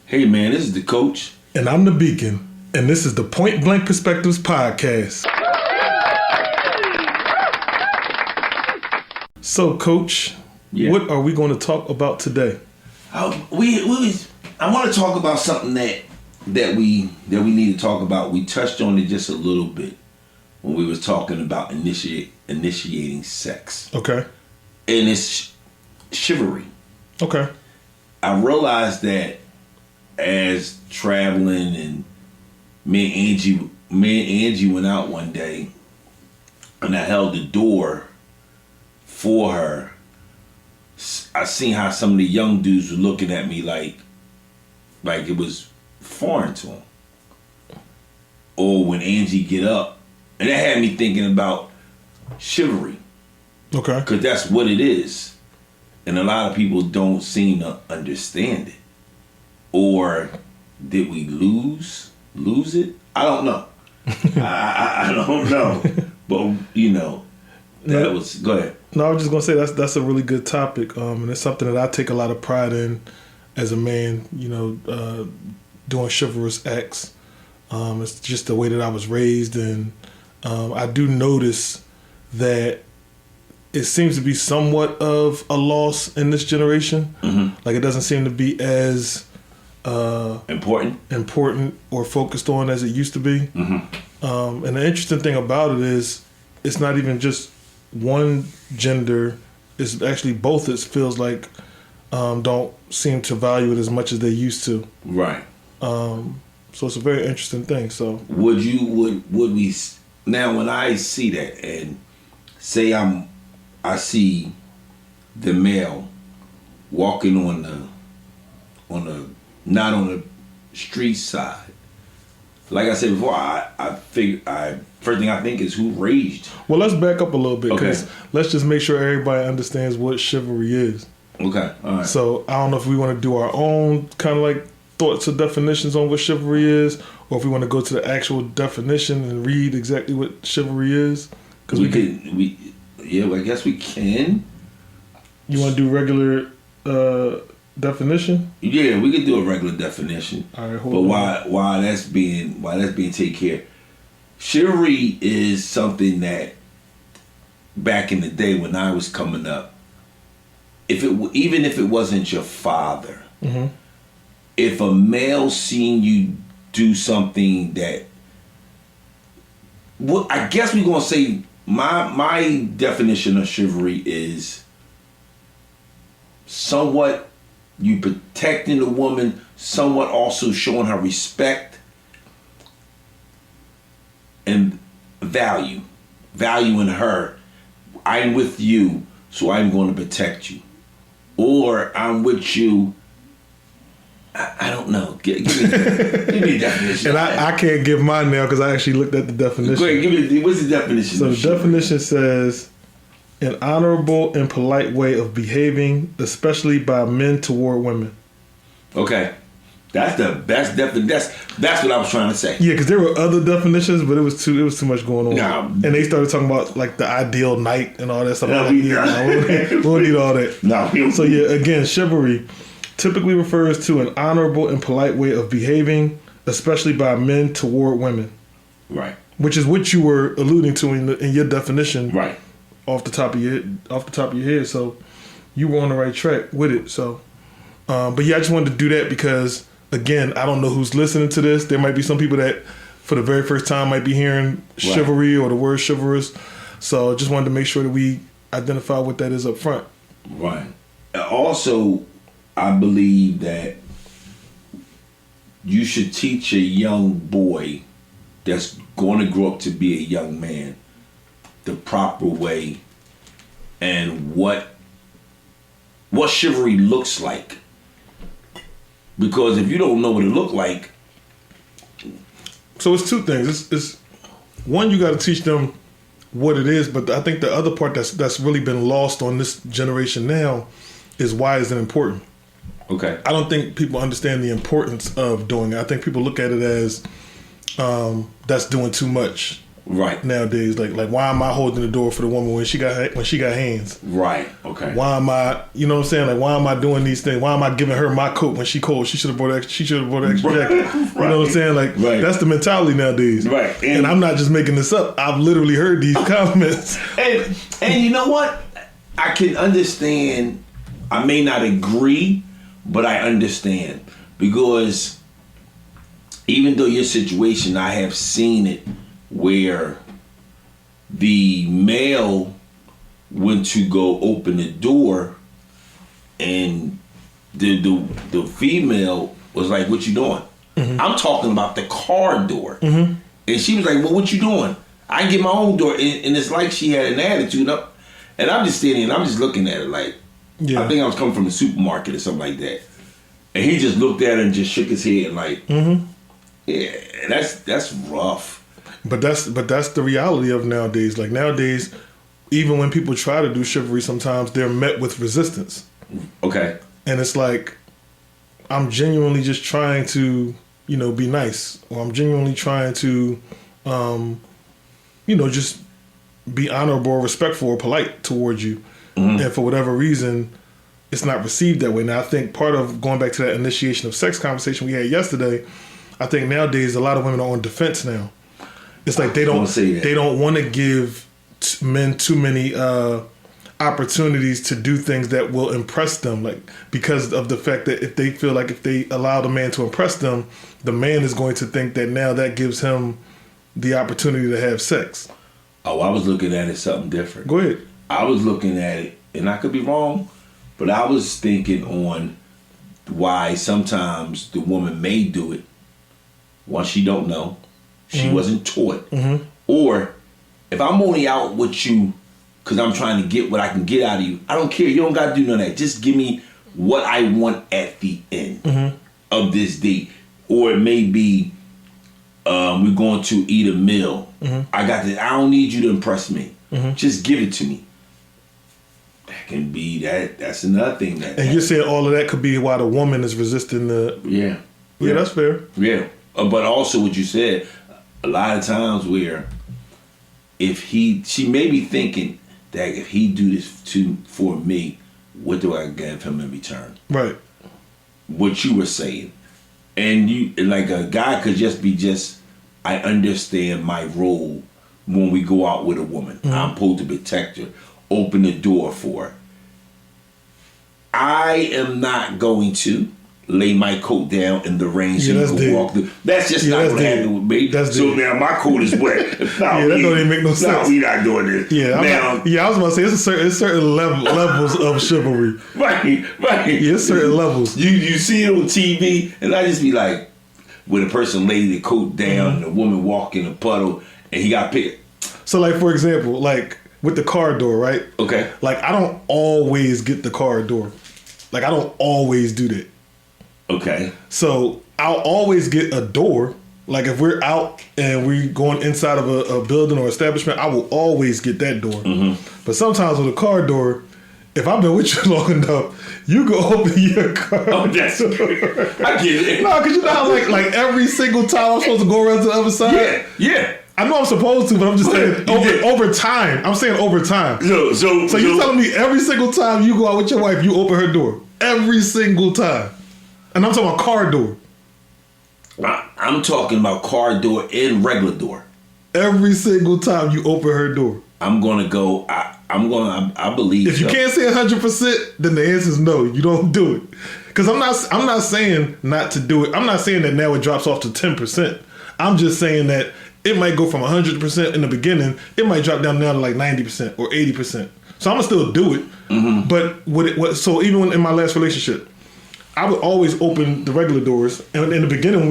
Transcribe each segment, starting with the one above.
Hey man, this is the coach. And I'm the Beacon. And this is the Point Blank Perspectives podcast. So, Coach, What are we going to talk about today? I want to talk about something that we need to talk about. We touched on it just a little bit when we was talking about initiating sex. Okay. And it's chivalry. Okay. I realized that as traveling, and me and Angie went out one day, and I held the door for her. I seen how some of the young dudes were looking at me like it was foreign to them. Or when Angie get up, and that had me thinking about chivalry. Okay. Because that's what it is. And a lot of people don't seem to understand it. Or did we lose it? I don't know. I don't know. But, that was, go ahead. No, I was just going to say that's a really good topic. And it's something that I take a lot of pride in as a man, doing chivalrous acts. It's just the way that I was raised. And I do notice that it seems to be somewhat of a loss in this generation. Mm-hmm. Like it doesn't seem to be as important or focused on as it used to be. Mm-hmm. And the interesting thing about it is it's not even just one gender. It's actually both. It feels like don't seem to value it as much as they used to. Right. So it's a very interesting thing. So would we now when I see that and say I see the male walking on the not on the street side. Like I said before, first thing I think is who raised. Well, let's back up a little bit because okay. Let's just make sure everybody understands what chivalry is. Okay, all right. So I don't know if we want to do our own kind of like thoughts or definitions on what chivalry is, or if we want to go to the actual definition and read exactly what chivalry is. Because I guess we can. You want to do regular definition? Yeah, we could do a regular definition. All right, hold on. While that's being taken care, chivalry is something that back in the day when I was coming up, even if it wasn't your father, mm-hmm. if a male seen you do something that, well, I guess we're gonna say my definition of chivalry is somewhat you protecting the woman, somewhat also showing her respect and valuing her. I'm with you, so I'm going to protect you. Or I'm with you. I don't know. Give me a definition. And I can't give mine now because I actually looked at the definition. Go ahead, give me what's the definition? So the definition says an honorable and polite way of behaving, especially by men toward women. Okay. That's the best definition. That's what I was trying to say. Yeah, because there were other definitions, but it was too much going on. No. And they started talking about like the ideal knight and all that stuff. We don't need all that. No. So yeah, again, chivalry typically refers to an honorable and polite way of behaving, especially by men toward women. Right. Which is what you were alluding to in your definition. Right. Off the top of your head. So you were on the right track with it. So, but yeah, I just wanted to do that because, again, I don't know who's listening to this. There might be some people that, for the very first time, might be hearing chivalry or the word chivalrous. So, just wanted to make sure that we identify what that is up front. Right. Also, I believe that you should teach a young boy that's going to grow up to be a young man the proper way and what chivalry looks like. Because if you don't know what it look like, so it's two things. It's one, you got to teach them what it is, but I think the other part that's really been lost on this generation now is why is it important. Okay. I don't think people understand the importance of doing it. I think people look at it as that's doing too much. Right. Nowadays, like why am I holding the door for the woman when she got hands? Right. Okay. Why am I, you know what I'm saying? Like, why am I doing these things? Why am I giving her my coat when she cold? She should have brought extra. She should have brought an extra jacket. You know what I'm saying? Like, that's the mentality nowadays. Right. And I'm not just making this up. I've literally heard these comments. And you know what? I can understand. I may not agree, but I understand because even though your situation, I have seen it where the male went to go open the door and the female was like, "What you doing?" Mm-hmm. I'm talking about the car door. Mm-hmm. And she was like, "Well, what you doing?" I get my own door. And it's like she had an attitude up. And I'm just standing and I'm just looking at it like, I think I was coming from the supermarket or something like that. And he just looked at her and just shook his head like, yeah, that's rough. But that's the reality of nowadays. Like nowadays, even when people try to do chivalry, sometimes they're met with resistance. Okay. And it's like, I'm genuinely just trying to, be nice, or I'm genuinely trying to, just be honorable, or respectful, or polite towards you. Mm-hmm. And for whatever reason, it's not received that way. Now, I think part of going back to that initiation of sex conversation we had yesterday, I think nowadays a lot of women are on defense now. It's like they don't want to give men too many opportunities to do things that will impress them, like because of the fact that if they feel like if they allow the man to impress them, the man is going to think that now that gives him the opportunity to have sex. Oh, I was looking at it something different. Go ahead. I was looking at it, and I could be wrong, but I was thinking on why sometimes the woman may do it once she don't know. She wasn't taught. Mm-hmm. Or if I'm only out with you because I'm trying to get what I can get out of you, I don't care. You don't got to do none of that. Just give me what I want at the end of this date. Or it may be we're going to eat a meal. Mm-hmm. I got this. I don't need you to impress me. Mm-hmm. Just give it to me. That can be that. That's another thing. And you're saying all of that could be why the woman is resisting the... Yeah, that's fair. Yeah. But also what you said, a lot of times where she may be thinking that if he do this for me, what do I give him in return? Right. What you were saying. And you, like a guy could just be I understand my role when we go out with a woman. Mm-hmm. I'm supposed to protect her, open the door for her. I am not going to lay my coat down in the rain so you can walk through. That's just not going to happen with me. So now my coat is wet. That don't even make no sense. No, we not doing this. Yeah, I was about to say it's certain levels of chivalry. Right. Yeah, it's certain levels. You see it on TV, and I just be like, when a person lay the coat down and the woman walk in a puddle, and he got picked. So, like for example, like with the car door, right? Okay. Like I don't always get the car door. Like I don't always do that. Okay. So I'll always get a door. Like if we're out and we're going inside of a building or establishment, I will always get that door. Mm-hmm. But sometimes with a car door, if I've been with you long enough, you can open your car. Oh, that's true. I get it. No, because you know how like every single time I'm supposed to go around to the other side? Yeah. I know I'm supposed to, but I'm just saying over time. I'm saying over time. So you're telling me every single time you go out with your wife, you open her door? Every single time. And I'm talking about car door. I'm talking about car door and regular door. Every single time you open her door. I'm gonna go. I believe. If you can't say 100%, then the answer is no. You don't do it. Because I'm not saying not to do it. I'm not saying that now it drops off to 10%. I'm just saying that it might go from 100% in the beginning. It might drop down now to like 90% or 80%. So I'm gonna still do it. Mm-hmm. But so even in my last relationship, I would always open the regular doors, and in the beginning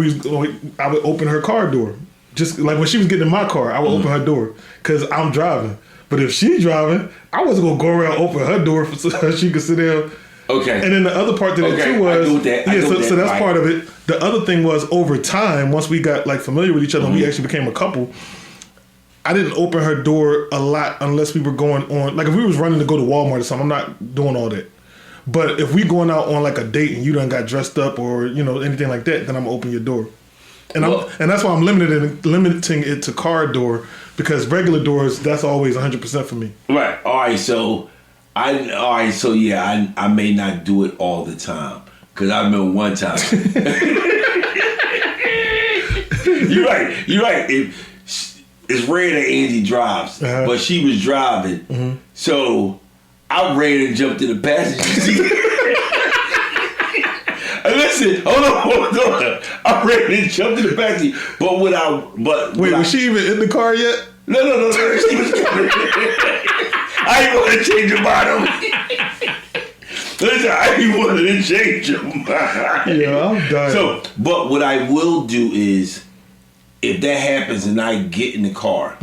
I would open her car door. Just like when she was getting in my car, I would open her door because I'm driving. But if she's driving, I wasn't gonna go around and open her door so she could sit down. Okay. And then the other part to that too was so that's part of it. The other thing was over time, once we got like familiar with each other, and we actually became a couple. I didn't open her door a lot unless we were going on, like if we was running to go to Walmart or something. I'm not doing all that. But if we going out on like a date and you done got dressed up or anything like that, then I'm gonna open your door. And that's why I'm limiting it to car door, because regular doors, that's always 100% for me. Right. All right. So I may not do it all the time, because I remember one time. You're right. It's rare that Angie drives, but she was driving, so I ran and jumped in the passenger seat. Listen, hold on. I ran and jumped in the passenger seat, was she even in the car yet? No. She was coming. I ain't want to change your mind. Listen, I ain't want to change your mind. Yeah, I'm dying. So, but what I will do is, if that happens and I get in the car,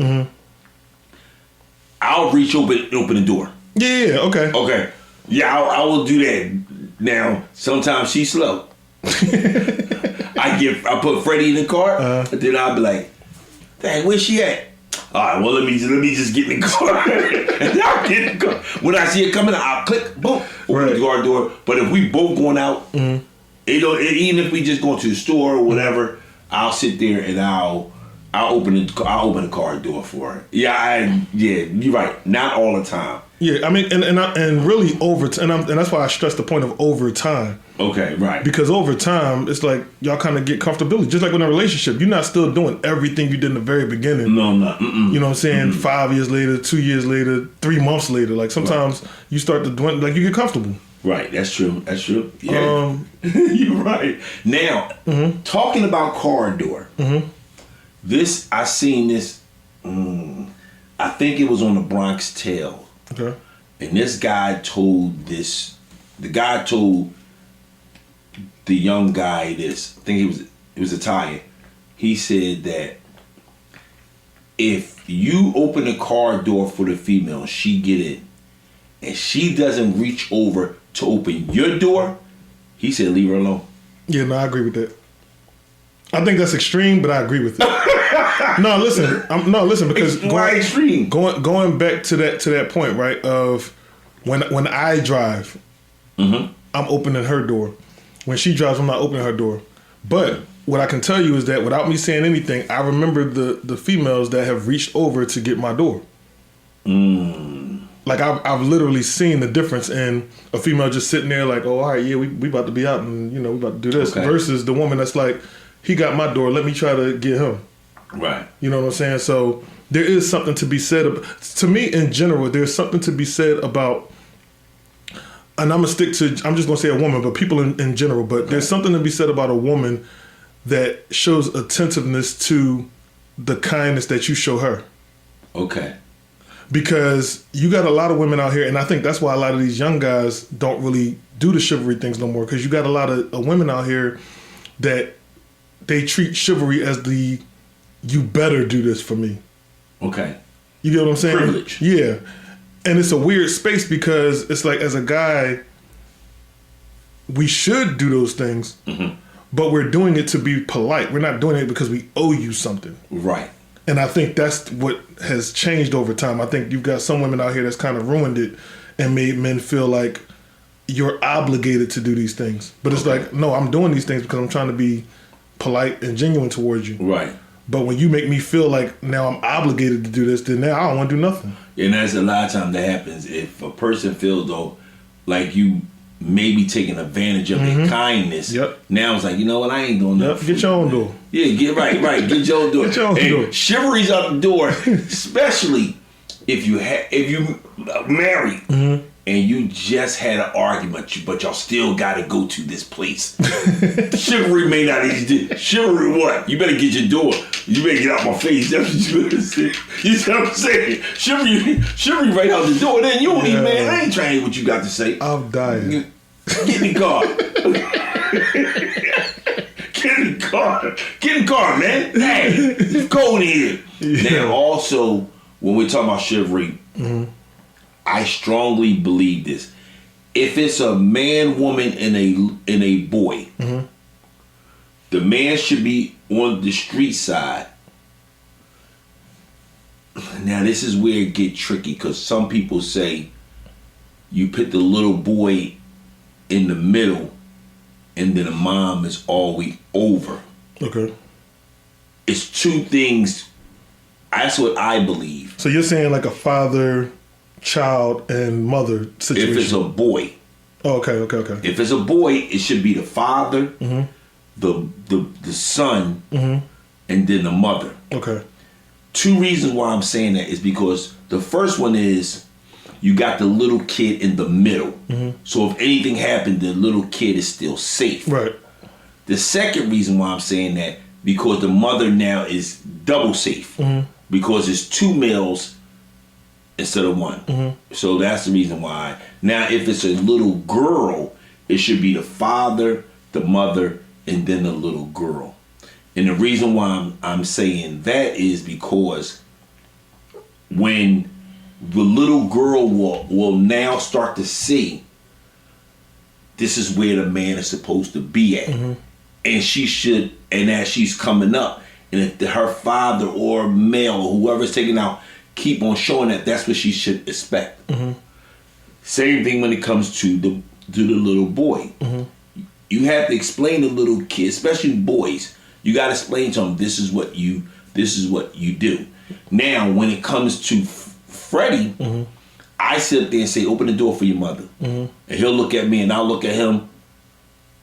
I'll reach open the door. Yeah, okay. Okay. Yeah, I will do that. Now, sometimes she's slow. I put Freddie in the car, and then I'll be like, dang, where's she at? All right, well, let me just get in the car. And I'll get in the car. When I see it coming, I'll click, boom, open the car door. But if we both going out, even if we just going to the store or whatever, I'll sit there and I'll open the car door for her. Yeah, you're right. Not all the time. Yeah, I mean, and really over time, and that's why I stress the point of over time. Okay, right. Because over time, it's like y'all kind of get comfortability. Just like in a relationship, you're not still doing everything you did in the very beginning. No, I'm not. You know what I'm saying? 5 years later, 2 years later, 3 months later. Like sometimes you start to dwindle, like you get comfortable. Right, that's true. Yeah, you're right. Now, talking about car door, this I seen this. I think it was on the Bronx Tale. Okay. And this guy told this. The guy told the young guy this. I think he was Italian. He said that if you open the car door for the female, she get in, and she doesn't reach over to open your door, he said leave her alone. Yeah, no, I agree with that. I think that's extreme, but I agree with it. Listen, because extreme? Going back to that point, right? Of when I drive, I'm opening her door. When she drives, I'm not opening her door. But what I can tell you is that without me saying anything, I remember the females that have reached over to get my door. Like I've literally seen the difference in a female just sitting there like, oh, all right, yeah, we about to be out and we about to do this, versus the woman that's like, he got my door, let me try to get him. Right. You know what I'm saying? So there is something to be said to me in general. There's something to be said about, and I'm just gonna say a woman, but people in general. But there's something to be said about a woman that shows attentiveness to the kindness that you show her. Okay. Because you got a lot of women out here, and I think that's why a lot of these young guys don't really do the chivalry things no more. Because you got a lot of women out here that they treat chivalry as you better do this for me. Okay. You get what I'm saying? Privilege. Yeah. And it's a weird space because it's like, as a guy, we should do those things, but we're doing it to be polite. We're not doing it because we owe you something. Right. And I think that's what has changed over time. I think you've got some women out here that's kind of ruined it and made men feel like you're obligated to do these things. But it's like, no, I'm doing these things because I'm trying to be polite and genuine towards you. Right. But when you make me feel like now I'm obligated to do this, then now I don't want to do nothing. And that's a lot of times that happens. If a person feels though like you may be taking advantage of their kindness, now it's like, you know what, I ain't doing nothing. Get your own door. Yeah, get your own door. Get your own door. Chivalry's out the door, especially if you married and you just had an argument, but y'all still got to go to this place. Chivalry may not easy. Chivalry what? You better get your door. You better get out my face. That's what you better say. You see what I'm saying? Chivalry right out the door. Then you don't even, man, I ain't trying to hear what you got to say. I'm dying. Get in the car. Get in the car. Get in the car, man. Hey, it's cold in here. Yeah. Now, also, when we're talking about chivalry, I strongly believe this. If it's a man, woman, and a boy, the man should be on the street side. Now, this is where it get tricky because some people say you put the little boy in the middle and then the mom is always over. Okay. it's two things. That's what I believe. So you're saying like a father, child, and mother situation. If it's a boy. Oh, okay. If it's a boy, it should be the father, the son, and then the mother. Okay. Two reasons why I'm saying that is because the first one is you got the little kid in the middle. So if anything happened, the little kid is still safe. Right. The second reason why I'm saying that, because the mother now is double safe. Because it's two males instead of one. So that's the reason why. Now, if it's a little girl, it should be the father, the mother, and then the little girl. And the reason why I'm saying that is because when the little girl will now start to see this is where the man is supposed to be at. And she should, and as she's coming up, and if her father or male or whoever's taking out keep on showing that, that's what she should expect. Same thing when it comes to the little boy. You have to explain to little kids, especially boys. You got to explain to them this is what you do. Now, when it comes to Freddie, I sit there and say, "Open the door for your mother," and he'll look at me, and I'll look at him,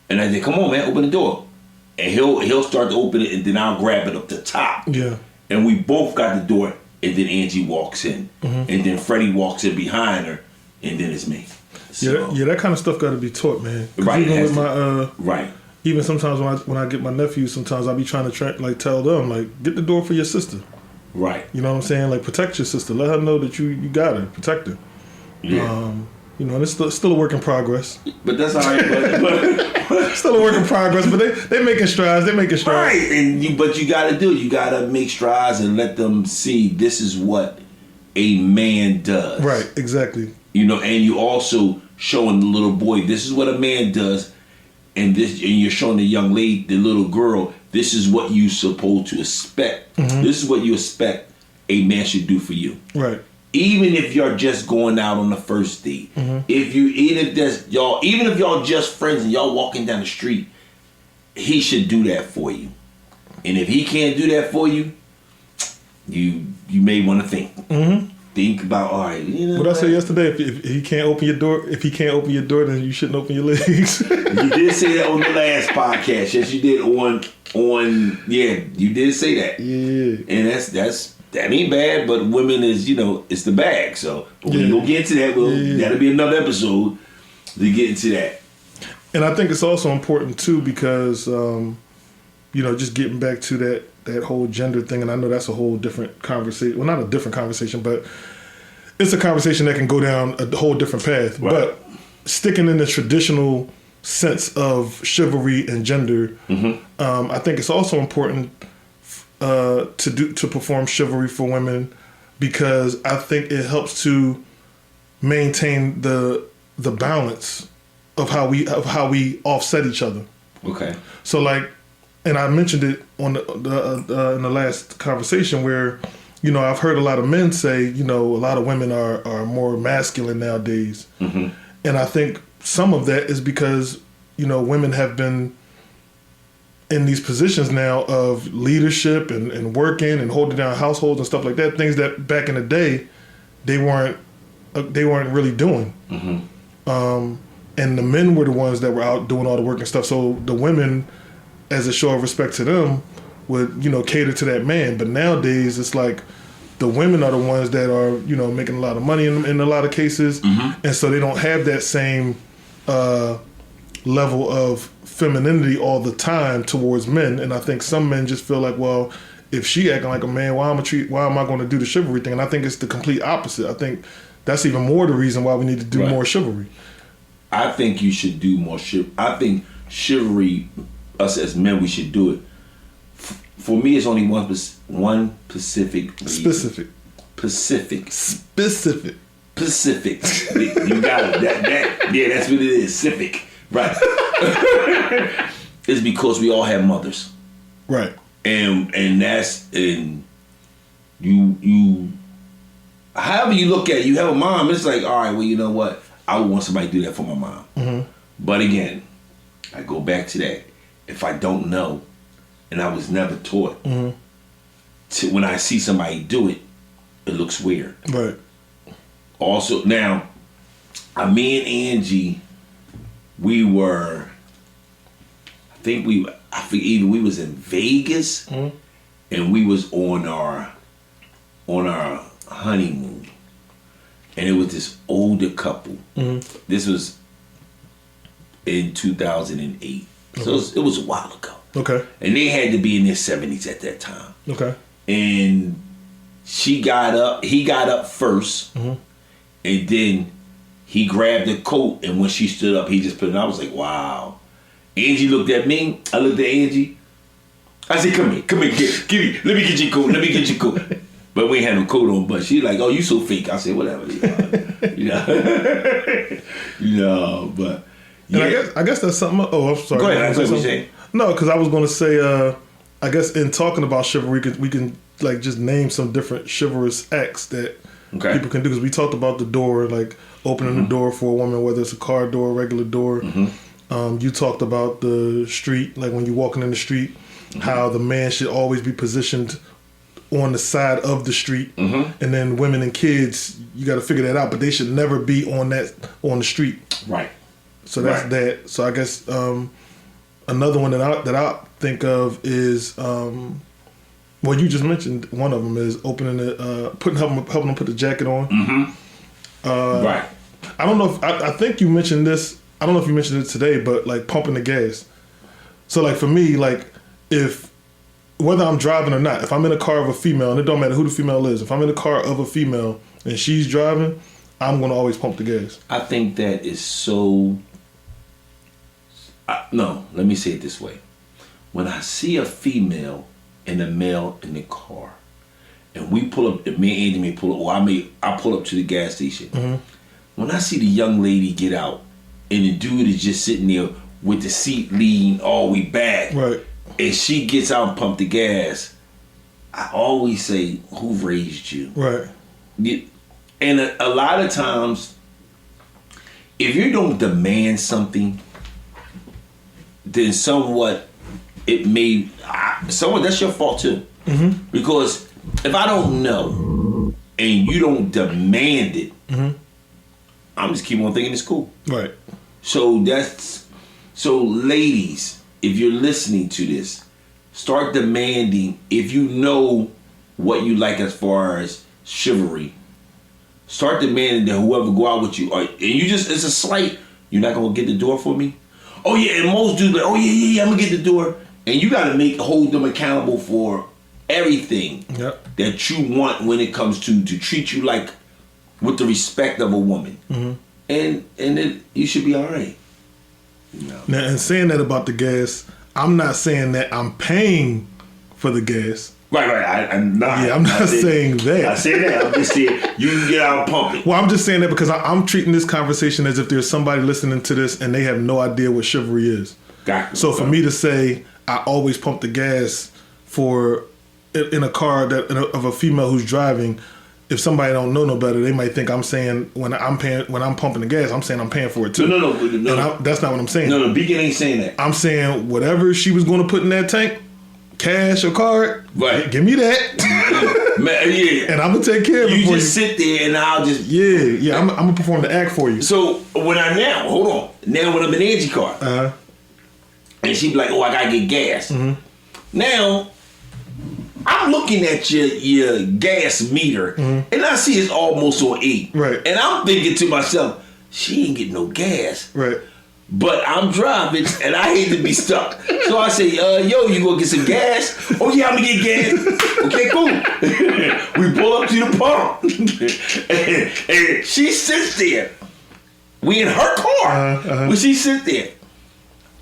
and I say, "Come on, man, open the door." And he'll start to open it, and then I'll grab it up the top. Yeah. And we both got the door, and then Angie walks in, and then Freddie walks in behind her, and then it's me. So, Yeah, that kind of stuff got to be taught, man. Right. Even with my right. even sometimes when I get my nephews, sometimes I'll be trying to tell them like, get the door for your sister. Right. You know what I'm saying? Like, protect your sister. Let her know that you got her. Protect her. Yeah. You know, and it's still a work in progress. But that's all right. But Still a work in progress, but they making strides. They making strides. right. But you got to make strides and let them see this is what a man does. Right. Exactly. You know, and you also showing the little boy this is what a man does, and you're showing the young lady, the little girl, this is what you supposed to expect. This is what you expect a man should do for you. Right. Even if you're just going out on the even if y'all just friends and y'all walking down the street, he should do that for you. And if he can't do that for you, you may want to think. Think about, all right, you know. What I said yesterday, if he can't open your door, then you shouldn't open your legs. You did say that on the last podcast. Yes, you did you did say that. Yeah. And that ain't bad, but women is, it's the bag. So we'll get into that. That'll be another episode to get into that. And I think it's also important too because, just getting back to that whole gender thing, and I know that's a whole different conversation. Well, not a different conversation, but it's a conversation that can go down a whole different path. Right. But sticking in the traditional sense of chivalry and gender, I think it's also important to perform chivalry for women because I think it helps to maintain the balance of how we offset each other. Okay. So and I mentioned it on in the last conversation where, I've heard a lot of men say, a lot of women are more masculine nowadays. And I think some of that is because, women have been in these positions now of leadership and working and holding down households and stuff like that, things that back in the day they weren't really doing. And the men were the ones that were out doing all the work and stuff. So the women, as a show of respect to them, would, cater to that man. But nowadays it's like the women are the ones that are, making a lot of money in a lot of cases. And so they don't have that same level of femininity all the time towards men. And I think some men just feel like, well, if she acting like a man, why am I going to do the chivalry thing? And I think it's the complete opposite. I think that's even more the reason why we need to do more chivalry. I think you should do more chivalry. I think chivalry, us as men, we should do it. For me, it's only one specific reason. Pacific. You got it. That's what it is. Civic. Right. It's because we all have mothers. Right. And you however you look at it, you have a mom, it's like, all right, well, you know what? I would want somebody to do that for my mom. But again, I go back to that. If I don't know and I was never taught, when I see somebody do it, it looks weird. Right. Also, now, me and Angie, we were, I think either we was in Vegas, and we was on our honeymoon, and it was this older couple. This was in 2008, so it was a while ago. Okay. And they had to be in their 70s at that time. Okay. And he got up first, and then he grabbed the coat, and when she stood up, he just put it on. I was like, wow. Angie looked at me. I looked at Angie. I said, come here, give me, let me get your coat, But we ain't had no coat on, but she like, oh, you so fake. I said, whatever. But yeah. And I guess that's something. Oh, I'm sorry. Go ahead. What you saying? No, because I was going to say, I guess in talking about chivalry, we can like just name some different chivalrous acts that people can do. Because we talked about the door, like opening the door for a woman, whether it's a car door, regular door. You talked about the street, like when you're walking in the street, how the man should always be positioned on the side of the street, and then women and kids, you got to figure that out, but they should never be on the street. Right. So that's that. So I guess another one that I think of is well, you just mentioned one of them is opening it, helping them put the jacket on. Right. I don't know if I think you mentioned this. I don't know if you mentioned it today, but like pumping the gas. So like for me, like whether I'm driving or not, if I'm in a car of a female, and it don't matter who the female is, if I'm in a car of a female and she's driving, I'm going to always pump the gas. I think that is so... no, let me say it this way. When I see a female and a male in the car, and we pull up, me and Andy may pull up, or I pull up to the gas station. When I see the young lady get out, and the dude is just sitting there with the seat leaning all the way back, right, and she gets out and pump the gas, I always say, who raised you? Right. And a lot of times, if you don't demand something, then somewhat that's your fault too. Because if I don't know and you don't demand it, I'm just keep on thinking it's cool. Right. So ladies, if you're listening to this, start demanding. If you know what you like as far as chivalry, start demanding that whoever go out with you, and it's a slight, you're not gonna get the door for me? Oh yeah, and most dudes like, oh yeah, I'm gonna get the door. And you gotta hold them accountable for everything that you want when it comes to treat you like with the respect of a woman. And you should be all right. Now, and saying that about the gas, I'm not saying that I'm paying for the gas. Right. I'm not. Yeah, I'm not saying that. I say that. I'm just saying you can get out and pump it. Well, I'm just saying that because I'm treating this conversation as if there's somebody listening to this and they have no idea what chivalry is. Gotcha. So for me to say I always pump the gas in a car of a female who's driving, if somebody don't know no better, they might think I'm saying when I'm pumping the gas, I'm saying I'm paying for it too. No. That's not what I'm saying. No, Beacon ain't saying that. I'm saying whatever she was going to put in that tank, cash or card, right? Give me that. Yeah. And I'm gonna take care of it. You just sit there and I'll just I'm gonna perform the act for you. So when I'm in Angie car, and she be like, "Oh, I gotta get gas." Now I'm looking at your gas meter, and I see it's almost on 8. Right. And I'm thinking to myself, she ain't getting no gas. Right. But I'm driving, and I hate to be stuck. So I say, yo, you gonna get some gas? Oh, yeah, I'm gonna get gas. Okay, cool. We pull up to the pump. and she sits there. We in her car. When she sits there.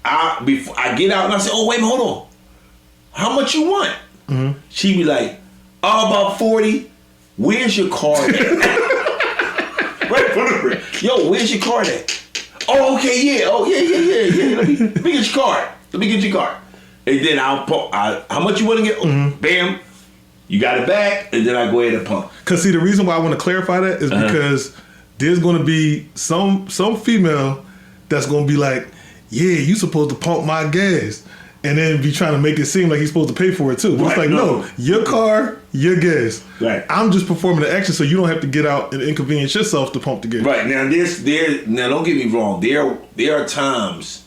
I get out, and I say, oh, wait, hold on. How much you want? She be like, about 40. Where's your card at? Right, yo, where's your card at? Oh, okay, yeah. Oh, yeah. Let me get your card. And then I'll pump. How much you want to get? Bam. You got it back, and then I go ahead and pump. Because see, the reason why I want to clarify that is because there's going to be some female that's going to be like, yeah, you supposed to pump my gas. and then be trying to make it seem like he's supposed to pay for it too. But it's like, no, your car, your gas. Right. I'm just performing the action so you don't have to get out and inconvenience yourself to pump the gas. Right. Now now don't get me wrong. There are times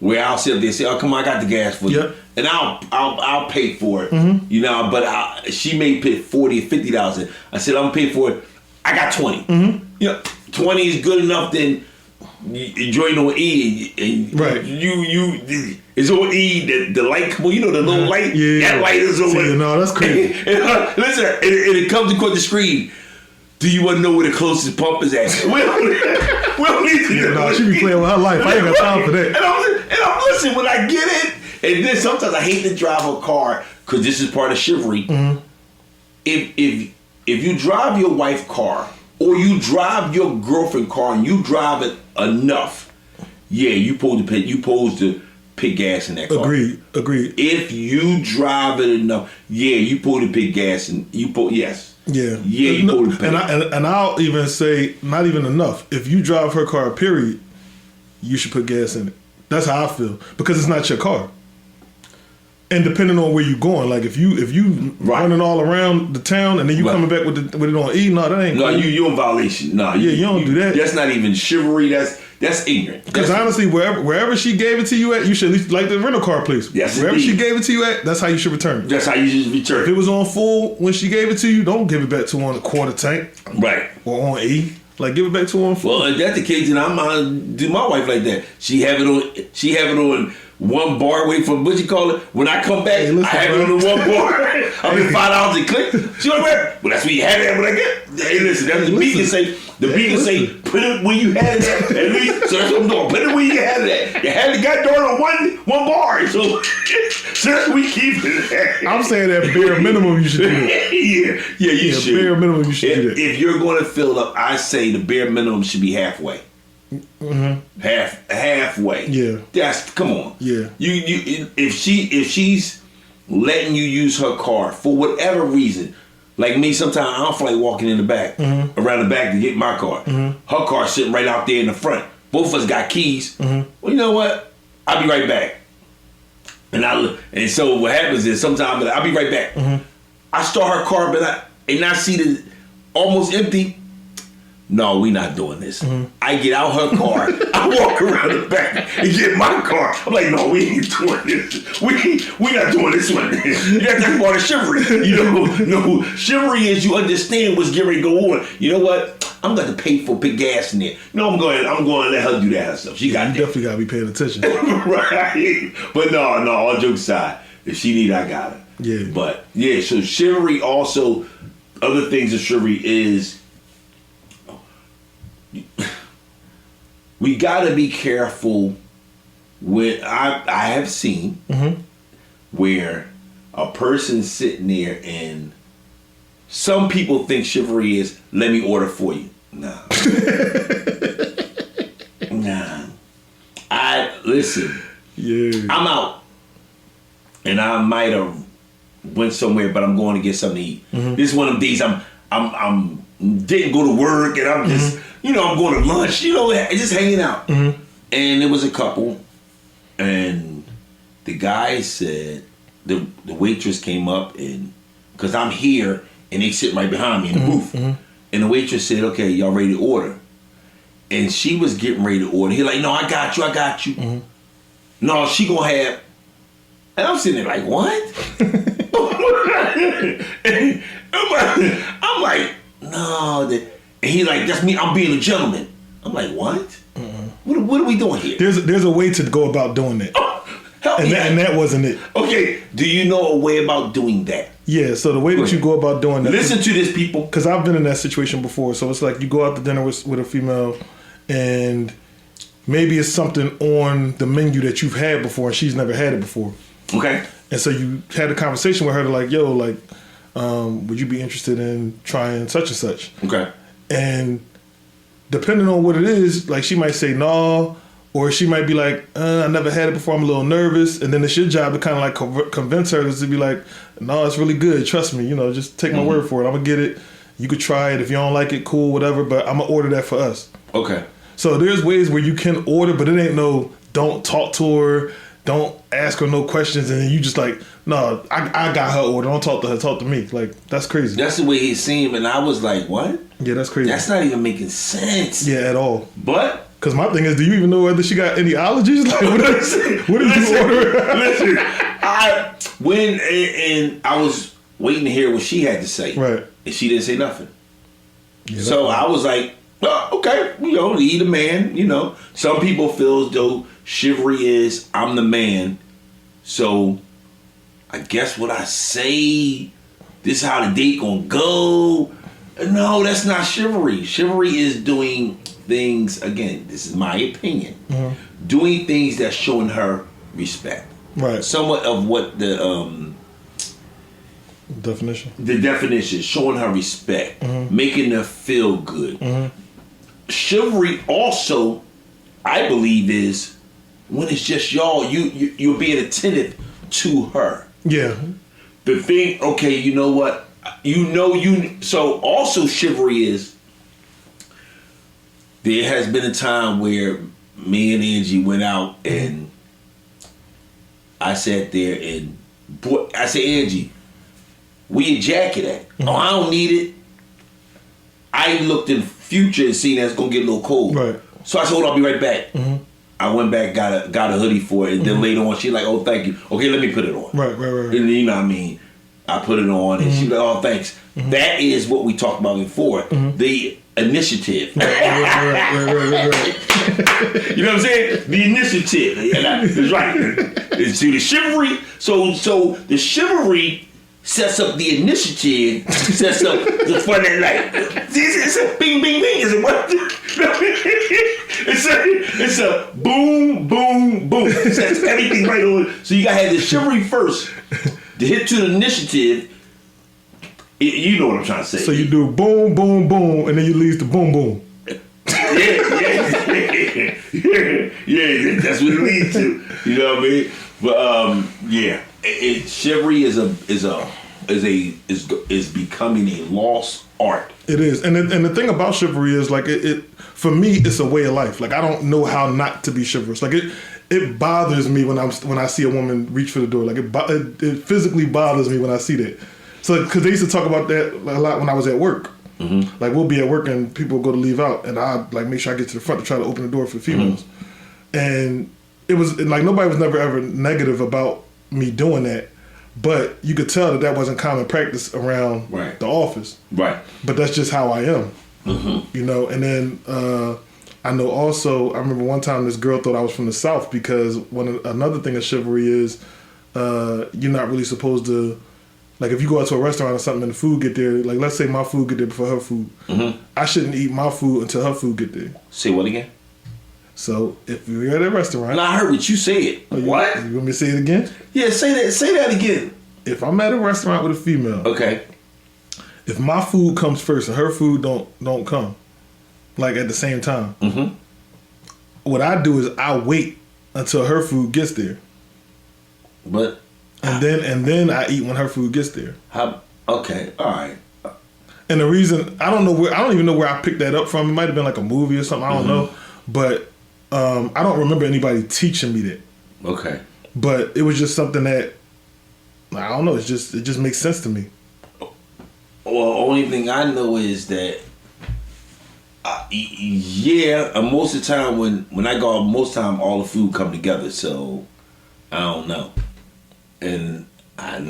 where I'll sit up there and say, "Oh, come on, I got the gas for you." Yep. And I'll pay for it. You know, but she may pay $40 or $50. I said, I'm gonna pay for it. I got 20. You know, 20 is good enough. Then you join on E, and right. You it's on E. The light come on. You know the little light. Yeah. That light is on. See, no, that's crazy. Listen, and it comes across the screen. Do you want to know where the closest pump is at? we don't need to know. No, she be playing with her life. I ain't got time for that. And I'm listen, when I get it, and then sometimes I hate to drive a car because this is part of chivalry. If you drive your wife's car or you drive your girlfriend's car and you drive it enough, yeah, you supposed to put gas in that car. Agreed. If you drive it enough, yeah, you supposed to put gas in. Yes. Yeah. You supposed to pay. And I'll even say not even enough. If you drive her car, period, you should put gas in it. That's how I feel because it's not your car. And depending on where you're going, like if you running all around the town and then you coming back with it on E, no, that ain't. No, cool. you in violation. No, you don't do that. That's not even chivalry. That's ignorant. Because honestly, wherever she gave it to you at, you should at least like the rental car place. Yes, wherever indeed. she gave it to you at, that's how you should return it. That's how you should return If it. it was on full when she gave it to you, don't give it back to her on a quarter tank. Right. Or on E. Like give it back to her on full. Well, if that's the case, then I'm gonna do my wife like that. She have it on one bar away from what you call it. When I come back, listen, I have it on the one bar. I mean $5 a click. She like, well, that's where you had it when I get. Hey, listen, that's the beacon say. The beacon say, put it where you had it at least. So that's what I'm doing. Put it where you had it at. You had the goddamn on one bar. So that's where we keep it at. I'm saying that bare minimum you should do that. Yeah, you should. Bare minimum you should do that. If you're going to fill up, I say the bare minimum should be halfway. Halfway. Yeah. Come on. Yeah. You if she's letting you use her car for whatever reason, like me, sometimes I don't feel like walking in the back, around the back to get my car. Her car sitting right out there in the front. Both of us got keys. Well, you know what? I'll be right back. And so what happens is sometimes I'll be right back. I start her car, but I see the almost empty. No, we not doing this. I get out her car. I walk around the back and get my car. I'm like, no, we ain't doing this. We not doing this one. That's part of chivalry. You know, no, chivalry is you understand what's getting ready to go on. You know what? I'm going to pay for big gas in there. You know, I'm going to let her do that herself. She got you definitely got to be paying attention. Right. But no, all jokes aside, if she need, I got her. Yeah. But yeah, so chivalry also, other things of chivalry is, we got to be careful with, I have seen where a person's sitting there and some people think chivalry is, let me order for you. Nah. Listen. Yeah. I'm out. And I might have went somewhere, but I'm going to get something to eat. This is one of them days I'm didn't go to work and I'm just, I'm going to lunch, just hanging out. And it was a couple, and the guy said, the waitress came up, and because I'm here and they sit right behind me in the booth. And the waitress said, okay, y'all ready to order? And she was getting ready to order. He like, no, I got you. No, she gonna have, and I'm sitting there like, what? I'm like, no. And he like, that's me, I'm being a gentleman. I'm like, what? What are we doing here? There's a way to go about doing that. Help me out. And that wasn't it. Okay, do you know a way about doing that? Yeah, so the way that you go about doing that. Listen to this, people. Because I've been in that situation before. So it's like you go out to dinner with a female and maybe it's something on the menu that you've had before and she's never had it before. Okay. And so you had a conversation with her to like, yo, like, would you be interested in trying such and such? Okay. And depending on what it is, like she might say no, or she might be like, I never had it before, I'm a little nervous. And then it's your job to kind of like convince her to be like, no, it's really good. Trust me, just take my word for it. I'm going to get it. You could try it. If you don't like it, cool, whatever. But I'm going to order that for us. Okay. So there's ways where you can order, but it ain't no don't talk to her, don't ask her no questions, and then you just like, no, I got her order. Don't talk to her. Talk to me. Like, that's crazy. That's the way he seemed, and I was like, what? Yeah, that's crazy. That's not even making sense. Yeah, at all. But because my thing is, do you even know whether she got any allergies? Like, what did you order? Listen, I was waiting to hear what she had to say, right? And she didn't say nothing. Yeah, so I was like, oh, okay, lead a man. Some people feel as though chivalry is I'm the man, so I guess what I say, this is how the date gonna go. No, that's not chivalry. Chivalry is doing things, again, this is my opinion, doing things that's showing her respect. Right. Somewhat of what the definition. The definition, showing her respect, making her feel good. Chivalry also, I believe, is when it's just y'all, you're being attentive to her. Yeah. The thing, okay, you know what? So also chivalry is, there has been a time where me and Angie went out and I sat there and I said, Angie, where your jacket at? Oh, I don't need it. I looked in future and seen that it's gonna get a little cold. Right. So I said, hold on, I'll be right back. I went back, got a hoodie for it, and then later on, she like, oh, thank you. Okay, let me put it on. Right. And you know what I mean? I put it on, and she like, oh, thanks. That is what we talked about before. The initiative. Right. You know what I'm saying? The initiative. That's right. See, the chivalry. So the chivalry sets up the initiative, sets up the fun that like it's a bing bing bing. It's a what? It's a boom boom boom. It sets everything right on. So you gotta have the chivalry first to hit to the initiative. You know what I'm trying to say. So you do boom boom boom, and then you leave the boom boom. Yeah, that's what it leads to. You know what I mean? But chivalry is becoming a lost art. It is, and the thing about chivalry is like it for me, it's a way of life. Like I don't know how not to be chivalrous. Like it bothers me when I see a woman reach for the door. Like it physically bothers me when I see that. So because they used to talk about that a lot when I was at work. Like we'll be at work and people go to leave out, and I like make sure I get to the front to try to open the door for females. And it was like nobody was never ever negative about me doing that, but you could tell that wasn't common practice around the office. Right. But that's just how I am. And then I know also I remember one time this girl thought I was from the South because another thing of chivalry is you're not really supposed to. Like if you go out to a restaurant or something and the food get there, like let's say my food get there before her food, I shouldn't eat my food until her food get there. Say what again? So if you're at a restaurant, no, I heard what you said. What? You want me to say it again? Yeah, say that again. If I'm at a restaurant with a female, okay. If my food comes first and her food don't come, like at the same time, what I do is I wait until her food gets there. But. And then I eat when her food gets there. Okay, all right. And the reason I don't even know where I picked that up from. It might have been like a movie or something. I don't know, but I don't remember anybody teaching me that. Okay. But it was just something that I don't know. It just makes sense to me. Well, only thing I know is that most of the time when I go out, most of the time all the food come together. So I don't know. And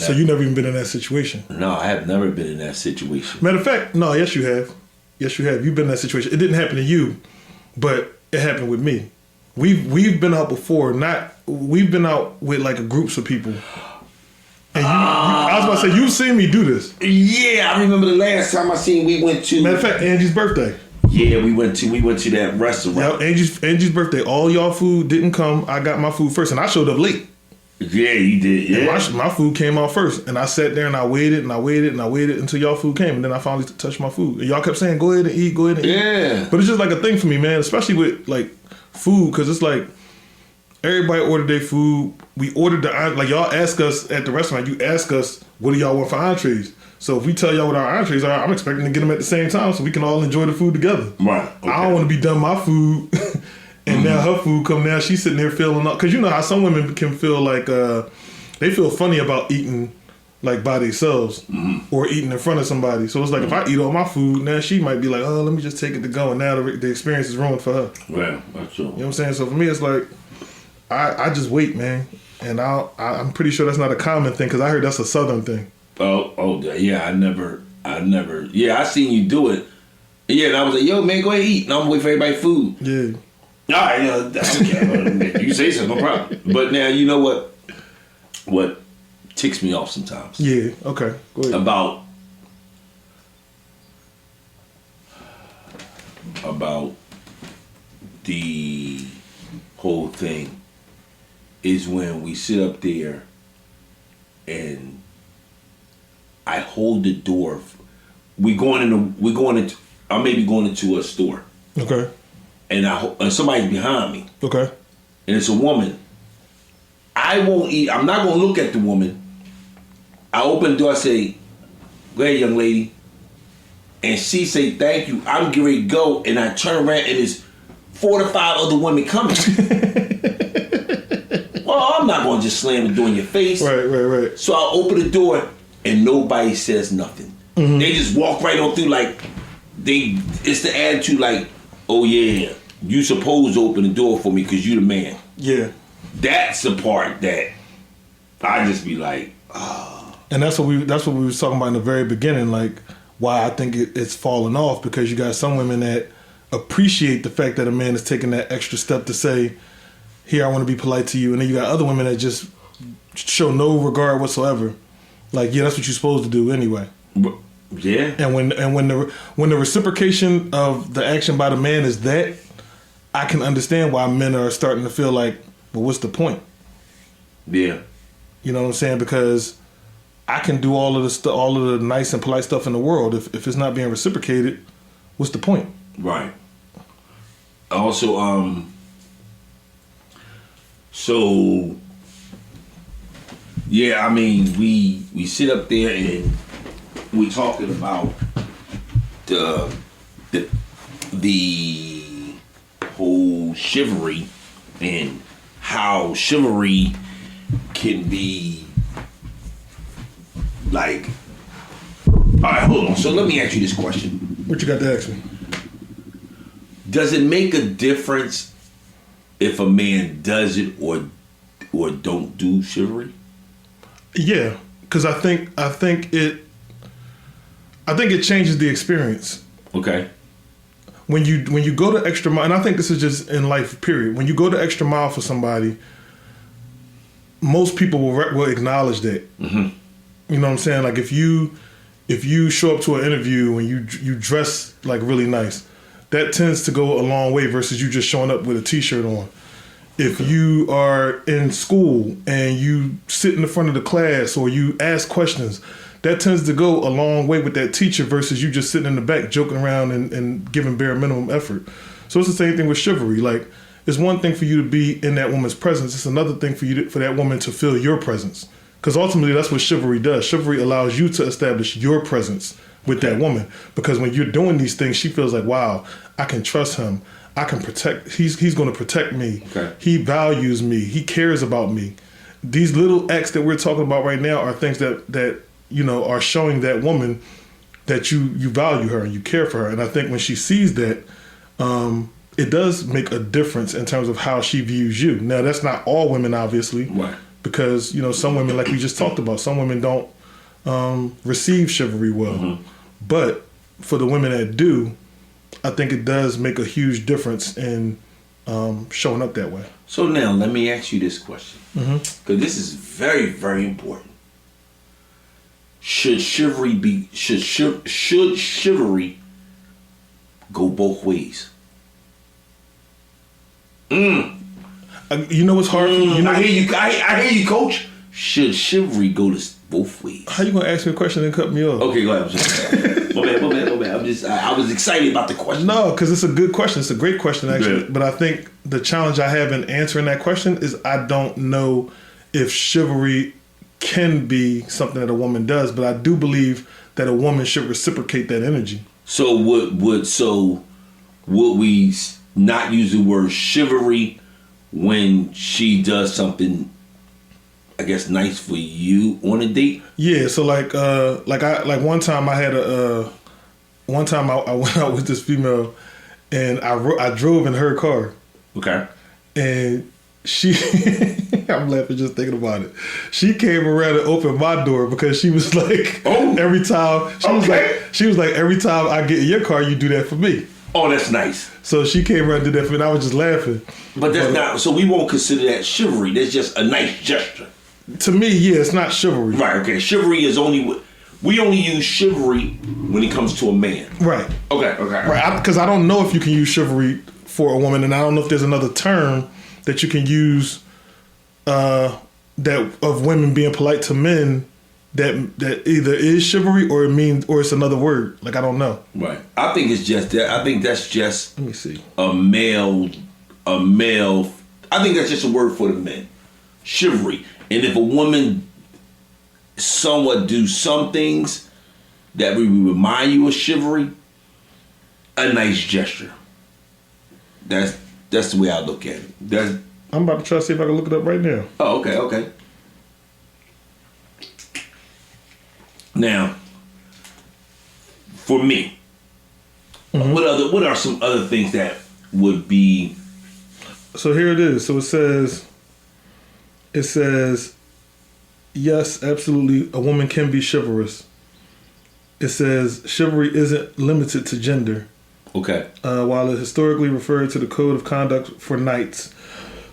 so you never even been in that situation? No, I have never been in that situation. Matter of fact, no, yes you have. Yes you have. You've been in that situation. It didn't happen to you, but it happened with me. We've been out before. We've been out with like groups of people. And I was about to say, you've seen me do this. Yeah, I remember the last time we went to. Matter of fact, Angie's birthday. Yeah, we went to that restaurant. Yeah, Angie's birthday. All y'all food didn't come. I got my food first, and I showed up late. Yeah, you did. Yeah, my food came out first, and I sat there and I waited and I waited and I waited until y'all food came, and then I finally touched my food. And y'all kept saying, "Go ahead and eat, go ahead and eat." Yeah, but it's just like a thing for me, man. Especially with like food, because it's like everybody ordered their food. We ordered like y'all ask us at the restaurant. You ask us, "What do y'all want for entrees?" So if we tell y'all what our entrees are, I'm expecting to get them at the same time so we can all enjoy the food together. Right. Okay. I don't want to be done my food And now her food come now, she's sitting there feeling up. Because you know how some women can feel like they feel funny about eating like by themselves or eating in front of somebody. So it's like if I eat all my food, now she might be like, oh, let me just take it to go. And now the experience is ruined for her. Well, that's true. You know what I'm saying? So for me, it's like, I just wait, man. And I'm pretty sure that's not a common thing because I heard that's a Southern thing. Oh, yeah, I never, yeah, I seen you do it. Yeah, and I was like, yo, man, go ahead and eat. And I'm waiting for everybody's food. Yeah. All right, okay. You say so, no problem. But now, you know what ticks me off sometimes? Yeah, okay. Go ahead. About the whole thing is when we sit up there and I hold the door. I may be going into a store. Okay. And somebody's behind me. Okay. And it's a woman. I won't eat. I'm not going to look at the woman. I open the door. I say, go ahead, young lady. And she say, thank you. I'm getting ready to go. And I turn around and there's 4 to 5 other women coming. Well, I'm not going to just slam the door in your face. Right. So I open the door and nobody says nothing. Mm-hmm. They just walk right on through like it's the attitude like, oh yeah, you supposed to open the door for me because you the man. Yeah. That's the part that I just be like, oh. And that's what we was talking about in the very beginning, like why I think it's falling off because you got some women that appreciate the fact that a man is taking that extra step to say, here, I want to be polite to you. And then you got other women that just show no regard whatsoever. Like, yeah, that's what you're supposed to do anyway. Yeah. And when the reciprocation of the action by the man is that, I can understand why men are starting to feel like, well, what's the point? Yeah. You know what I'm saying? Because I can do all of the nice and polite stuff in the world. If it's not being reciprocated, what's the point? Right. Also, so yeah, I mean, we sit up there and we talking about the whole chivalry and how chivalry can be like. All right, hold on. So let me ask you this question. What you got to ask me? Does it make a difference if a man does it or don't do chivalry? Yeah, because I think it changes the experience. Okay. When you go the extra mile, and I think this is just in life, period. When you go the extra mile for somebody, most people will acknowledge that. Mm-hmm. You know what I'm saying? Like if you show up to an interview and you dress like really nice, that tends to go a long way versus you just showing up with a t-shirt on. If you are in school and you sit in the front of the class or you ask questions, that tends to go a long way with that teacher versus you just sitting in the back joking around and giving bare minimum effort. So it's the same thing with chivalry. Like, it's one thing for you to be in that woman's presence. It's another thing for that woman to feel your presence. Because ultimately, that's what chivalry does. Chivalry allows you to establish your presence with that woman. Because when you're doing these things, she feels like, wow, I can trust him. I can protect. He's going to protect me. Okay. He values me. He cares about me. These little acts that we're talking about right now are things that you know are showing that woman that you value her and you care for her. And I think when she sees that, it does make a difference in terms of how she views you. Now, that's not all women, obviously, right? Because you know some women, like we just talked about, some women don't receive chivalry well. Mm-hmm. But for the women that do, I think it does make a huge difference in showing up that way. So now let me ask you this question, because this is very, very important. Should chivalry go both ways? You know what's hard for me? You know, I hear you, coach. Should chivalry go both ways? How you gonna ask me a question and cut me off? Okay, go ahead. My bad. I was excited about the question. No, because it's a good question. It's a great question, actually. Yeah. But I think the challenge I have in answering that question is I don't know if chivalry can be something that a woman does, but I do believe that a woman should reciprocate that energy. So would we not use the word chivalry when she does something, I guess, nice for you on a date? Yeah, so like one time I had one time I went out with this female, and I drove in her car, Okay. and she I'm laughing just thinking about it. She came around and opened my door because she was like, every time she was like every time I get in your car, you do that for me. Oh, that's nice. So she came around and did that for me, and I was just laughing. But that's not. So we won't consider that chivalry. That's just a nice gesture. To me, yeah, it's not chivalry. Right. Okay. Chivalry is we only use chivalry when it comes to a man. Right. Okay. Right. Because I don't know if you can use chivalry for a woman, and I don't know if there's another term that you can use that of women being polite to men that either is chivalry or it's another word. Like, I don't know. Right. I think it's just that. I think that's just. Let me see. A male. I think that's just a word for the men. Chivalry. And if a woman somewhat do some things that we remind you of chivalry, a nice gesture. That's the way I look at it. I'm about to try to see if I can look it up right now. Oh, okay. Now, for me, what are some other things that would be? So here it is. So it says, yes, absolutely, a woman can be chivalrous. It says chivalry isn't limited to gender. Okay. While it historically referred to the code of conduct for knights,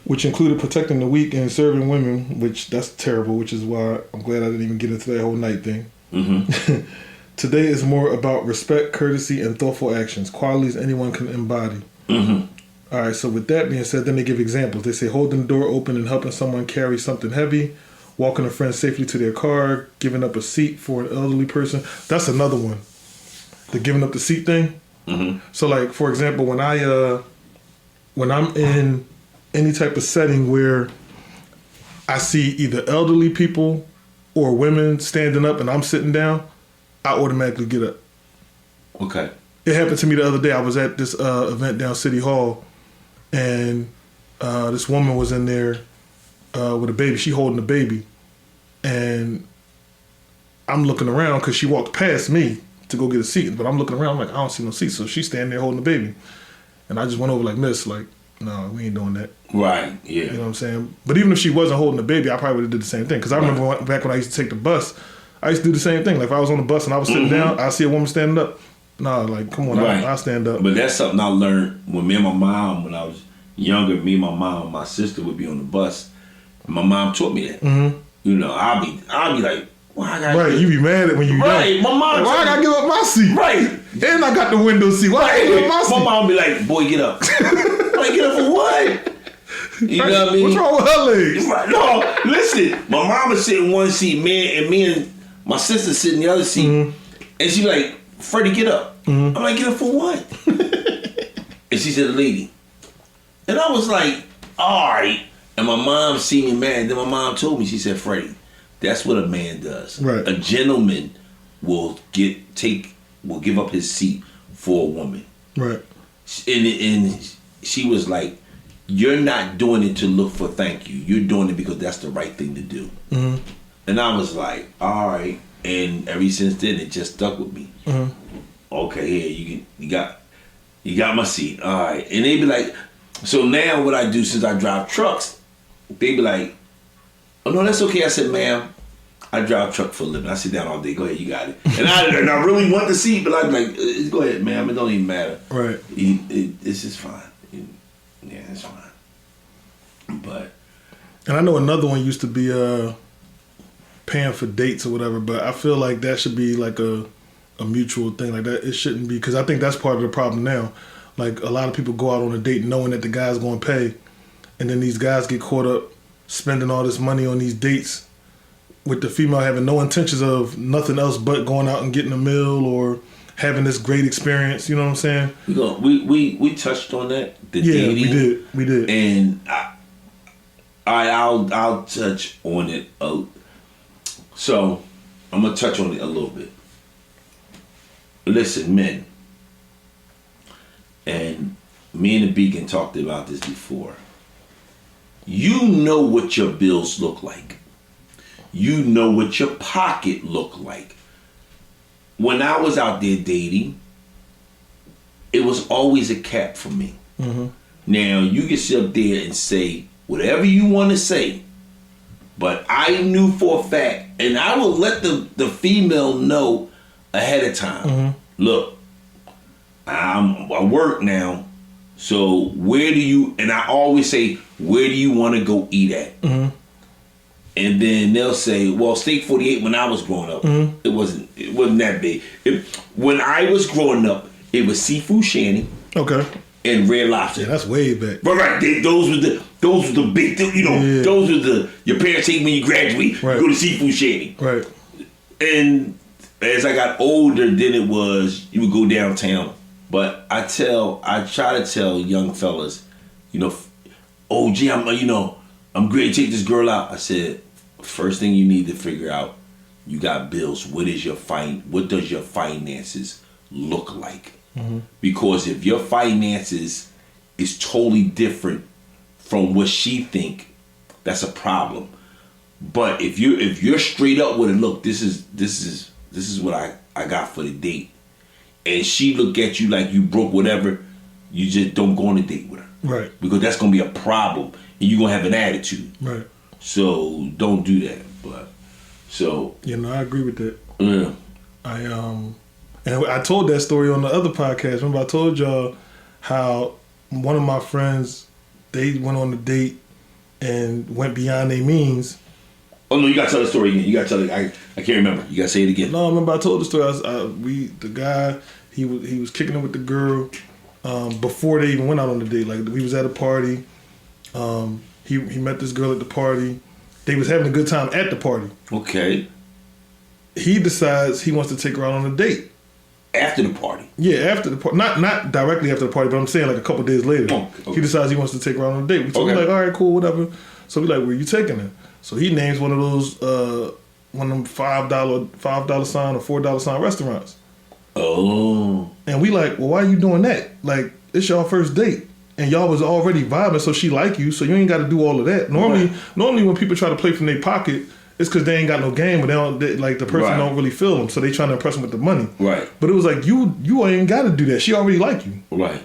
which included protecting the weak and serving women, which that's terrible, which is why I'm glad I didn't even get into that whole knight thing. Mm-hmm. Today is more about respect, courtesy, and thoughtful actions, qualities anyone can embody. Mm-hmm. All right, so with that being said, then they give examples. They say holding the door open and helping someone carry something heavy, walking a friend safely to their car, giving up a seat for an elderly person. That's another one. The giving up the seat thing. Mm-hmm. So, like, for example, when I'm in any type of setting where I see either elderly people or women standing up and I'm sitting down, I automatically get up. Okay. It happened to me the other day. I was at this event down City Hall, and this woman was in there with a baby. She holding the baby, and I'm looking around because she walked past me to go get a seat, but I'm looking around, I'm like, I don't see no seat. So she's standing there holding the baby. And I just went over like, miss, like, no, we ain't doing that. Right, yeah. You know what I'm saying? But even if she wasn't holding the baby, I probably would have did the same thing. Because I remember back when I used to take the bus, I used to do the same thing. Like, if I was on the bus and I was sitting down, I see a woman standing up. Nah, like, come on, I'll stand up. But that's something I learned when me and my mom, when I was younger, me and my mom and my sister would be on the bus. My mom taught me that. Mm-hmm. You know, I'll be like, why I gotta you be mad at when you don't. My mom, like, why I gotta give up my seat? Right. And I got the window seat. Why I give up my seat? My mom be like, boy, get up. Like, get up for what? You know what I mean? What's wrong with her legs? Right. No, listen. My mom was sitting in one seat, me and my sister sitting in the other seat. Mm-hmm. And she be like, Freddie, get up. Mm-hmm. I'm like, get up for what? And she said, lady. And I was like, all right. And my mom seen me mad. Then my mom told me, she said, Freddie, that's what a man does. Right. A gentleman will give up his seat for a woman. Right. And she was like, you're not doing it to look for thank you. You're doing it because that's the right thing to do. Mm-hmm. And I was like, all right. And ever since then, it just stuck with me. Mm-hmm. Okay, here you got my seat. All right. And they be like, so now what I do since I drive trucks, they be like, oh no, that's okay. I said, ma'am, I drive truck for a living. I sit down all day. Go ahead, you got it. And I really want the seat, but I'm like, go ahead, ma'am. It don't even matter. Right. It's just fine. Yeah, it's fine. But. And I know another one used to be paying for dates or whatever, but I feel like that should be like a mutual thing. Like that, it shouldn't be, because I think that's part of the problem now. Like, a lot of people go out on a date knowing that the guy's going to pay, and then these guys get caught up spending all this money on these dates with the female having no intentions of nothing else but going out and getting a meal or having this great experience. You know what I'm saying? We touched on that. Dating. We did. And I'll touch on it. So I'm gonna touch on it a little bit. Listen, men, and me and the Beacon talked about this before. You know what your bills look like. You know what your pocket look like. When I was out there dating, it was always a cap for me. Mm-hmm. Now, you can sit up there and say whatever you want to say, but I knew for a fact, and I will let the female know ahead of time. Mm-hmm. Look, I work now, so where do you, and I always say, where do you want to go eat at? Mm-hmm. And then they'll say, well, Steak 48 when I was growing up, mm-hmm. it wasn't that big. When I was growing up, it was Seafood Shanty. Okay. And Red Lobster. Yeah, that's way back. But right, those were the big, those were your parents take when you graduate, right. You go to Seafood Shanty. Right. And as I got older, then it was, you would go downtown. But I try to tell young fellas, oh gee, I'm great to take this girl out. I said, first thing you need to figure out, you got bills. What does your finances look like? Mm-hmm. Because if your finances is totally different from what she think, that's a problem. But if you're straight up with it, look, this is what I got for the date, and she look at you like you broke whatever, you just don't go on a date with her. Right. Because that's gonna be a problem, and you're gonna have an attitude. Right. So don't do that. But I agree with that. Yeah. And I told that story on the other podcast. Remember, I told y'all how one of my friends, they went on a date and went beyond their means. Oh no, you gotta tell the story again. You gotta tell it. I can't remember. You gotta say it again. No, I remember I told the story. The guy, he was kicking it with the girl before they even went out on the date. Like, we was at a party. He met this girl at the party. They was having a good time at the party. Okay. He decides he wants to take her out on a date. After the party? Yeah, after the party. Not directly after the party, but I'm saying like a couple days later. Okay. He decides he wants to take her out on a date. We're like, all right, cool, whatever. So we like, where you taking her? So he names one of those, one of them $5 sign or $4 sign restaurants. Oh. And we like, well, why are you doing that? Like, it's y'all first date. And y'all was already vibing, so she like you, so you ain't got to do all of that. Normally when people try to play from their pocket, it's because they ain't got no game, but the person don't really feel them, so they trying to impress them with the money. Right. But it was like, you ain't got to do that. She already like you. Right.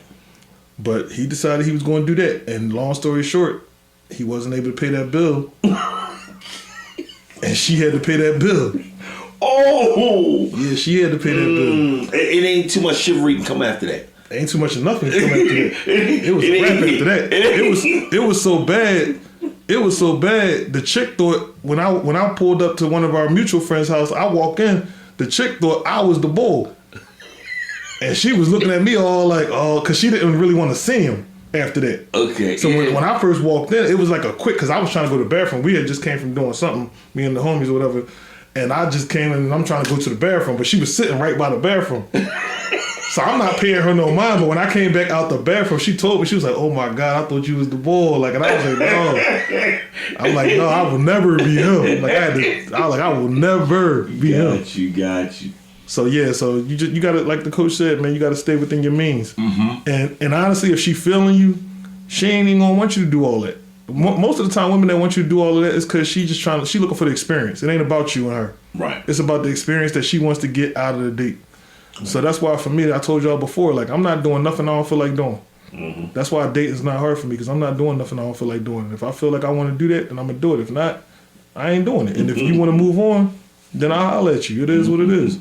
But he decided he was going to do that, and long story short, he wasn't able to pay that bill, and she had to pay that bill. Oh! Yeah, she had to pay that bill. It ain't too much chivalry can come after that. Ain't too much of nothing to come after that. It was a rap after that. It was so bad. It was so bad. The chick thought when I pulled up to one of our mutual friends' house, I walk in. The chick thought I was the bull, and she was looking at me all like, oh, because she didn't really want to see him after that. Okay. So when I first walked in, it was like a quick, because I was trying to go to the bathroom. We had just came from doing something, me and the homies or whatever, and I just came in and I'm trying to go to the bathroom, but she was sitting right by the bathroom. So I'm not paying her no mind, but when I came back out the bathroom, she told me, she was like, oh my God, I thought you was the bull. Like, and I was like, no. I'm like, no, I will never be him. Like, I will never be him. Got you. So yeah, so you gotta, like the coach said, man, you gotta stay within your means. Mm-hmm. And honestly, if she feeling you, she ain't even gonna want you to do all that. Most of the time, women that want you to do all of that is because she looking for the experience. It ain't about you and her. Right. It's about the experience that she wants to get out of the date. So that's why for me, I told y'all before, like, I'm not doing nothing I don't feel like doing. Mm-hmm. That's why dating is not hard for me, because I'm not doing nothing I don't feel like doing. If I feel like I want to do that, then I'm going to do it. If not, I ain't doing it. And if you want to move on, then I'll holler at you. It is what it is.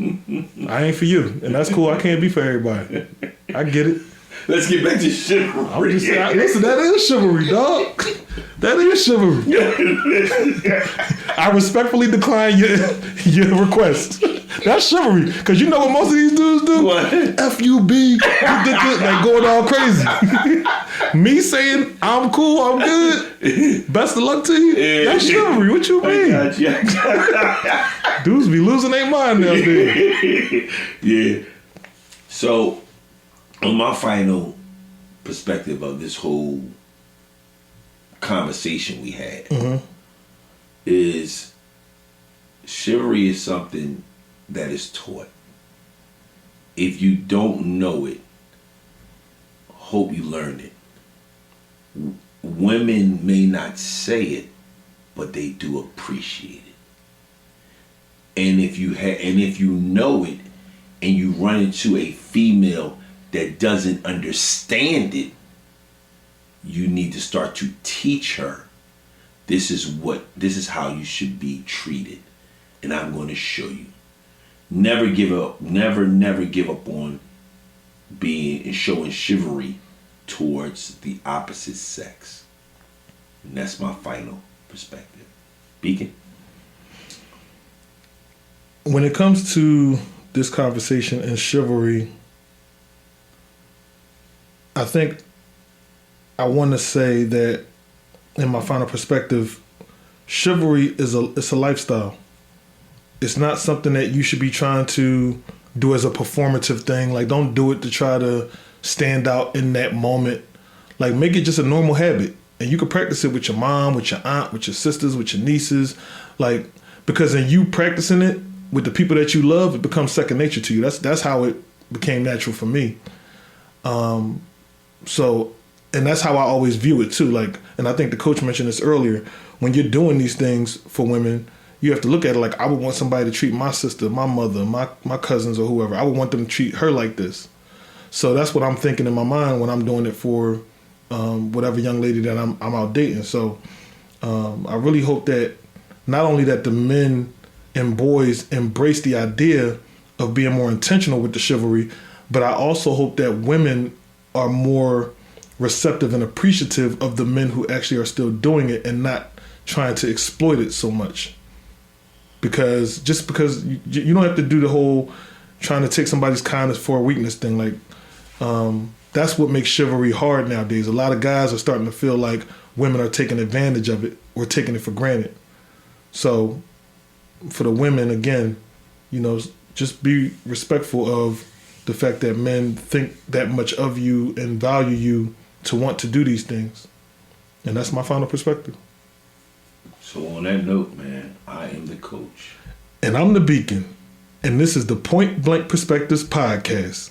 I ain't for you. And that's cool. I can't be for everybody. I get it. Let's get back to chivalry. Listen, that is chivalry, dog. That is chivalry. I respectfully decline your request. That's chivalry. Because you know what most of these dudes do? What? FUB. Like going all crazy. Me saying, I'm cool, I'm good. Best of luck to you. Yeah. That's chivalry. What you mean? Dudes be losing their mind out there. Yeah. So, on my final perspective of this whole conversation we had, is chivalry is something that is taught. If you don't know it, hope you learned it. Women may not say it, but they do appreciate it. And if you know it, and you run into a female that doesn't understand it, you need to start to teach her. This is how you should be treated, and I'm going to show you. Never give up. Never give up on being and showing chivalry towards the opposite sex. And that's my final perspective. Beacon? When it comes to this conversation and chivalry, I think I want to say that in my final perspective, chivalry is a lifestyle. It's not something that you should be trying to do as a performative thing. Like, don't do it to try to stand out in that moment. Like, make it just a normal habit. And you can practice it with your mom, with your aunt, with your sisters, with your nieces. Like, because in you practicing it with the people that you love, it becomes second nature to you. That's how it became natural for me. And that's how I always view it too. Like, and I think the coach mentioned this earlier. When you're doing these things for women, you have to look at it like, I would want somebody to treat my sister, my mother, my cousins, or whoever. I would want them to treat her like this. So that's what I'm thinking in my mind when I'm doing it for whatever young lady that I'm out dating. So I really hope that not only that the men and boys embrace the idea of being more intentional with the chivalry, but I also hope that women are more receptive and appreciative of the men who actually are still doing it and not trying to exploit it so much. Because you don't have to do the whole trying to take somebody's kindness for a weakness thing. Like, that's what makes chivalry hard nowadays. A lot of guys are starting to feel like women are taking advantage of it or taking it for granted. So for the women, again, just be respectful of the fact that men think that much of you and value you to want to do these things. And that's my final perspective. So on that note, man, I am the coach. And I'm the Beacon. And this is the Point Blank Perspectives Podcast.